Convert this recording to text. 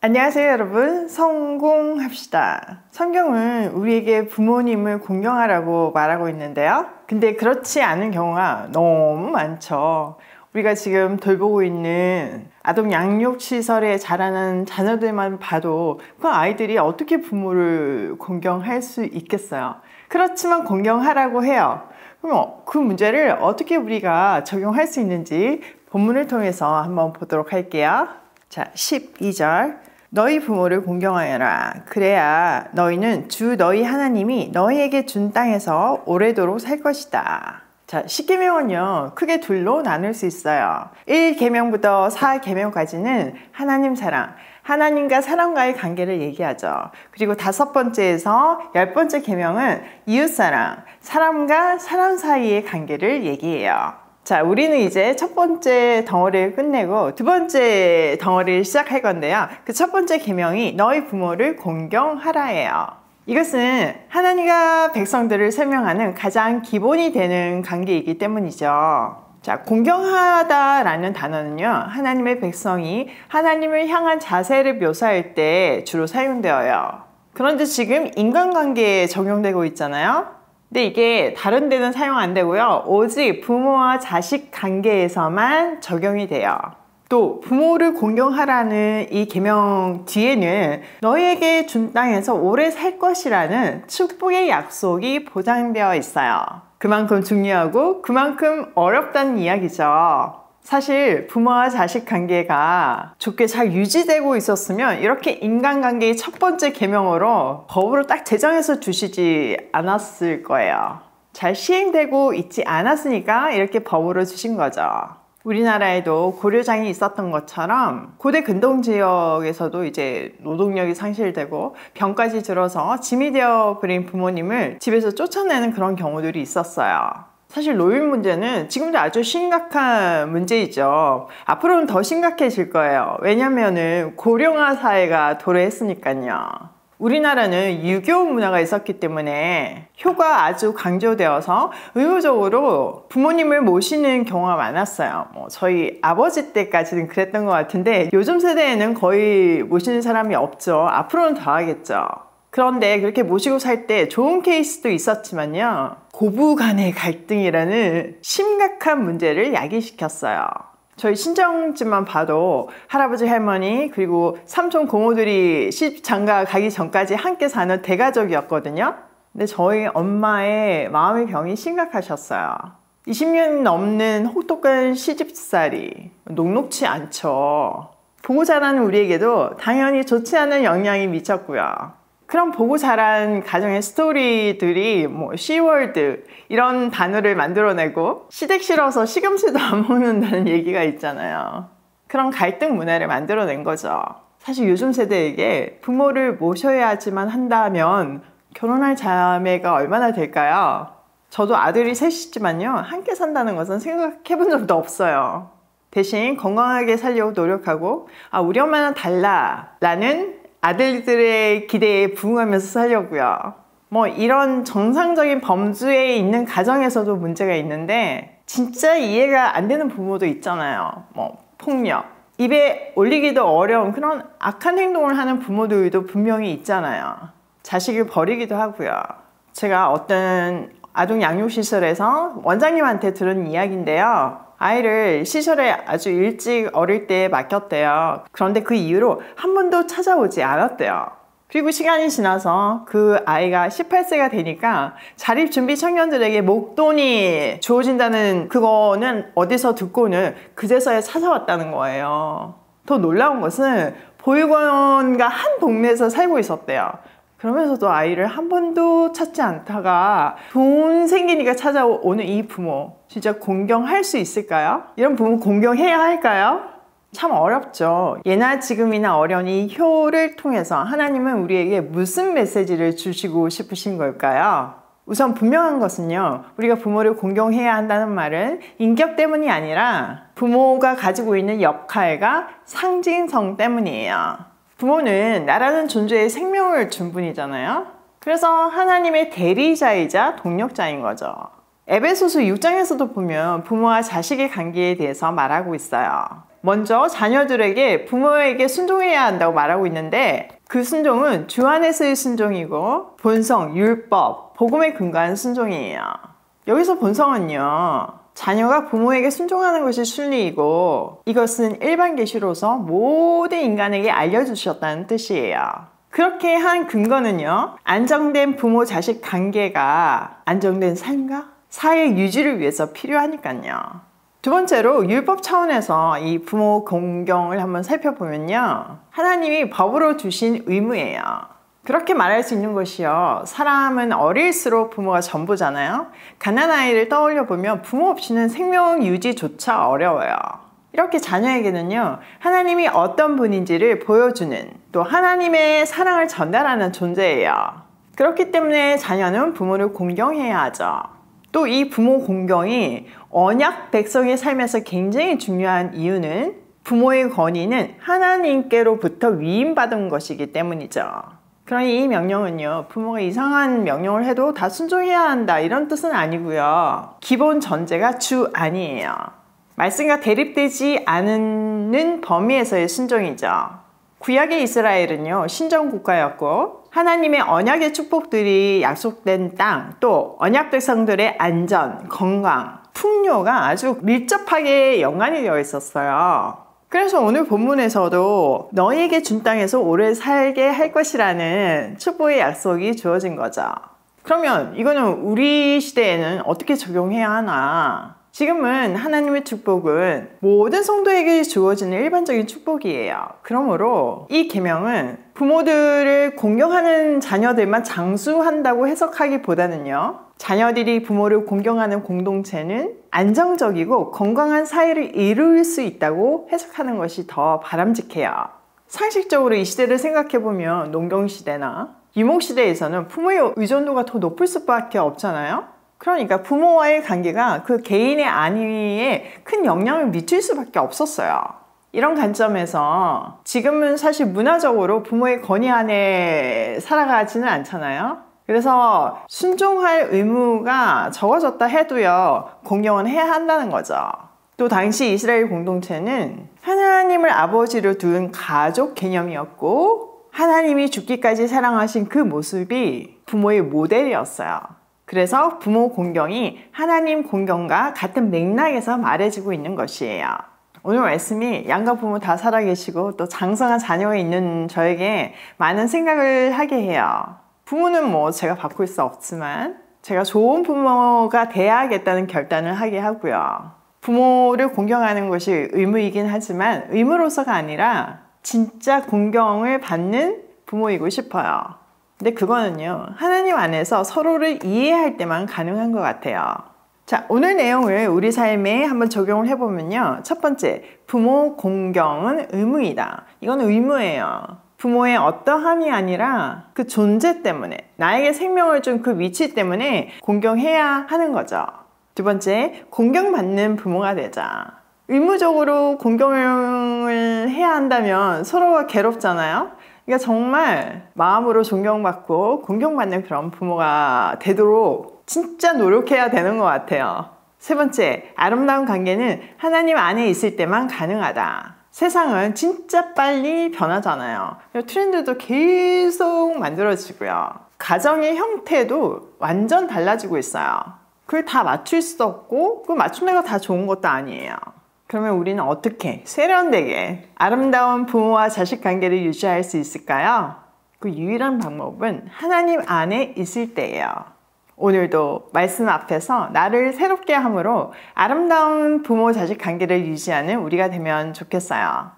안녕하세요 여러분, 성공합시다. 성경은 우리에게 부모님을 공경하라고 말하고 있는데요, 근데 그렇지 않은 경우가 너무 많죠. 우리가 지금 돌보고 있는 아동 양육시설에 자라는 자녀들만 봐도 그 아이들이 어떻게 부모를 공경할 수 있겠어요. 그렇지만 공경하라고 해요. 그럼 그 문제를 어떻게 우리가 적용할 수 있는지 본문을 통해서 한번 보도록 할게요. 자, 12절. 너희 부모를 공경하여라. 그래야 너희는 주 너희 하나님이 너희에게 준 땅에서 오래도록 살 것이다. 자, 10계명은요 크게 둘로 나눌 수 있어요. 1계명부터 4계명까지는 하나님 사랑, 하나님과 사람과의 관계를 얘기하죠. 그리고 5번째에서 10번째 계명은 이웃사랑, 사람과 사람 사이의 관계를 얘기해요. 자, 우리는 이제 첫 번째 덩어리를 끝내고 두 번째 덩어리를 시작할 건데요. 그 첫 번째 계명이 너희 부모를 공경하라예요. 이것은 하나님과 백성들을 설명하는 가장 기본이 되는 관계이기 때문이죠. 자, 공경하다라는 단어는요, 하나님의 백성이 하나님을 향한 자세를 묘사할 때 주로 사용되어요. 그런데 지금 인간관계에 적용되고 있잖아요. 근데 이게 다른 데는 사용 안 되고요, 오직 부모와 자식 관계에서만 적용이 돼요. 또 부모를 공경하라는 이 계명 뒤에는 너희에게 준 땅에서 오래 살 것이라는 축복의 약속이 보장되어 있어요. 그만큼 중요하고 그만큼 어렵다는 이야기죠. 사실 부모와 자식 관계가 좋게 잘 유지되고 있었으면 이렇게 인간관계의 첫 번째 계명으로 법으로 딱 제정해서 주시지 않았을 거예요. 잘 시행되고 있지 않았으니까 이렇게 법으로 주신 거죠. 우리나라에도 고려장이 있었던 것처럼 고대 근동 지역에서도 이제 노동력이 상실되고 병까지 들어서 짐이 되어 버린 부모님을 집에서 쫓아내는 그런 경우들이 있었어요. 사실 노인 문제는 지금도 아주 심각한 문제이죠. 앞으로는 더 심각해질 거예요. 왜냐면은 고령화 사회가 도래했으니까요. 우리나라는 유교 문화가 있었기 때문에 효가 아주 강조되어서 의무적으로 부모님을 모시는 경우가 많았어요. 저희 아버지 때까지는 그랬던 것 같은데 요즘 세대에는 거의 모시는 사람이 없죠. 앞으로는 더 하겠죠. 그런데 그렇게 모시고 살 때 좋은 케이스도 있었지만요, 고부 간의 갈등이라는 심각한 문제를 야기시켰어요. 저희 친정집만 봐도 할아버지, 할머니, 그리고 삼촌, 고모들이 시집 장가 가기 전까지 함께 사는 대가족이었거든요. 근데 저희 엄마의 마음의 병이 심각하셨어요. 20년 넘는 혹독한 시집살이 녹록치 않죠. 보고 자라는 우리에게도 당연히 좋지 않은 영향이 미쳤고요. 그럼 보고 자란 가정의 스토리들이 시월드 이런 단어를 만들어내고 시댁 싫어서 시금치도 안 먹는다는 얘기가 있잖아요. 그런 갈등 문화를 만들어낸 거죠. 사실 요즘 세대에게 부모를 모셔야지만 한다면 결혼할 자매가 얼마나 될까요? 저도 아들이 셋이지만요, 함께 산다는 것은 생각해 본 적도 없어요. 대신 건강하게 살려고 노력하고, 우리 엄마는 달라 라는 아들들의 기대에 부응하면서 살려고요. 이런 정상적인 범주에 있는 가정에서도 문제가 있는데 진짜 이해가 안 되는 부모도 있잖아요. 폭력, 입에 올리기도 어려운 그런 악한 행동을 하는 부모들도 분명히 있잖아요. 자식을 버리기도 하고요. 제가 어떤 아동 양육시설에서 원장님한테 들은 이야기인데요, 아이를 시설에 아주 일찍 어릴 때 맡겼대요. 그런데 그 이후로 한 번도 찾아오지 않았대요. 그리고 시간이 지나서 그 아이가 18세가 되니까 자립준비 청년들에게 목돈이 주어진다는 그거는 어디서 듣고는 그제서야 찾아왔다는 거예요. 더 놀라운 것은 보육원과 한 동네에서 살고 있었대요. 그러면서도 아이를 한 번도 찾지 않다가 돈 생기니까 찾아오는 이 부모, 진짜 공경할 수 있을까요? 이런 부모 공경해야 할까요? 참 어렵죠. 예나 지금이나 어련히 효를 통해서 하나님은 우리에게 무슨 메시지를 주시고 싶으신 걸까요? 우선 분명한 것은요, 우리가 부모를 공경해야 한다는 말은 인격 때문이 아니라 부모가 가지고 있는 역할과 상징성 때문이에요. 부모는 나라는 존재에 생명을 준 분이잖아요. 그래서 하나님의 대리자이자 동력자인 거죠. 에베소서 6장에서도 보면 부모와 자식의 관계에 대해서 말하고 있어요. 먼저 자녀들에게 부모에게 순종해야 한다고 말하고 있는데 그 순종은 주 안에서의 순종이고 본성, 율법, 복음에 근거한 순종이에요. 여기서 본성은요, 자녀가 부모에게 순종하는 것이 순리이고 이것은 일반 계시로서 모든 인간에게 알려주셨다는 뜻이에요. 그렇게 한 근거는요, 안정된 부모-자식 관계가 안정된 삶과 사회 유지를 위해서 필요하니까요. 두 번째로 율법 차원에서 이 부모 공경을 한번 살펴보면요, 하나님이 법으로 주신 의무예요. 그렇게 말할 수 있는 것이요, 사람은 어릴수록 부모가 전부잖아요. 갓난아이를 떠올려 보면 부모 없이는 생명 유지조차 어려워요. 이렇게 자녀에게는요, 하나님이 어떤 분인지를 보여주는, 또 하나님의 사랑을 전달하는 존재예요. 그렇기 때문에 자녀는 부모를 공경해야 하죠. 또 이 부모 공경이 언약 백성의 삶에서 굉장히 중요한 이유는 부모의 권위는 하나님께로부터 위임받은 것이기 때문이죠. 그러니 이 명령은요, 부모가 이상한 명령을 해도 다 순종해야 한다 이런 뜻은 아니고요, 기본 전제가 주 안이에요. 말씀과 대립되지 않는 범위에서의 순종이죠. 구약의 이스라엘은요, 신정국가였고 하나님의 언약의 축복들이 약속된 땅, 또 언약 백성들의 안전, 건강, 풍요가 아주 밀접하게 연관이 되어 있었어요. 그래서 오늘 본문에서도 너희에게 준 땅에서 오래 살게 할 것이라는 축복의 약속이 주어진 거죠. 그러면 이거는 우리 시대에는 어떻게 적용해야 하나? 지금은 하나님의 축복은 모든 성도에게 주어지는 일반적인 축복이에요. 그러므로 이 계명은 부모들을 공경하는 자녀들만 장수한다고 해석하기보다는요, 자녀들이 부모를 공경하는 공동체는 안정적이고 건강한 사회를 이룰 수 있다고 해석하는 것이 더 바람직해요. 상식적으로 이 시대를 생각해보면 농경시대나 유목시대에서는 부모의 의존도가 더 높을 수밖에 없잖아요. 그러니까 부모와의 관계가 그 개인의 안위에 큰 영향을 미칠 수밖에 없었어요. 이런 관점에서 지금은 사실 문화적으로 부모의 권위 안에 살아가지는 않잖아요. 그래서 순종할 의무가 적어졌다 해도요, 공경은 해야 한다는 거죠. 또 당시 이스라엘 공동체는 하나님을 아버지로 둔 가족 개념이었고 하나님이 죽기까지 사랑하신 그 모습이 부모의 모델이었어요. 그래서 부모 공경이 하나님 공경과 같은 맥락에서 말해지고 있는 것이에요. 오늘 말씀이 양가 부모 다 살아계시고 또 장성한 자녀가 있는 저에게 많은 생각을 하게 해요. 부모는 뭐 제가 바꿀 수 없지만 제가 좋은 부모가 돼야겠다는 결단을 하게 하고요. 부모를 공경하는 것이 의무이긴 하지만 의무로서가 아니라 진짜 공경을 받는 부모이고 싶어요. 근데 그거는요, 하나님 안에서 서로를 이해할 때만 가능한 것 같아요. 자, 오늘 내용을 우리 삶에 한번 적용을 해보면요, 첫 번째, 부모 공경은 의무이다. 이건 의무예요. 부모의 어떠함이 아니라 그 존재 때문에, 나에게 생명을 준 그 위치 때문에 공경해야 하는 거죠. 두 번째, 공경받는 부모가 되자. 의무적으로 공경을 해야 한다면 서로가 괴롭잖아요. 그러니까 정말 마음으로 존경받고 공경받는 그런 부모가 되도록 진짜 노력해야 되는 것 같아요. 세 번째, 아름다운 관계는 하나님 안에 있을 때만 가능하다. 세상은 진짜 빨리 변하잖아요. 트렌드도 계속 만들어지고요. 가정의 형태도 완전 달라지고 있어요. 그걸 다 맞출 수도 없고 그걸 맞춘다고 다 좋은 것도 아니에요. 그러면 우리는 어떻게 세련되게 아름다운 부모와 자식 관계를 유지할 수 있을까요? 그 유일한 방법은 하나님 안에 있을 때예요. 오늘도 말씀 앞에서 나를 새롭게 함으로 아름다운 부모 자식 관계를 유지하는 우리가 되면 좋겠어요.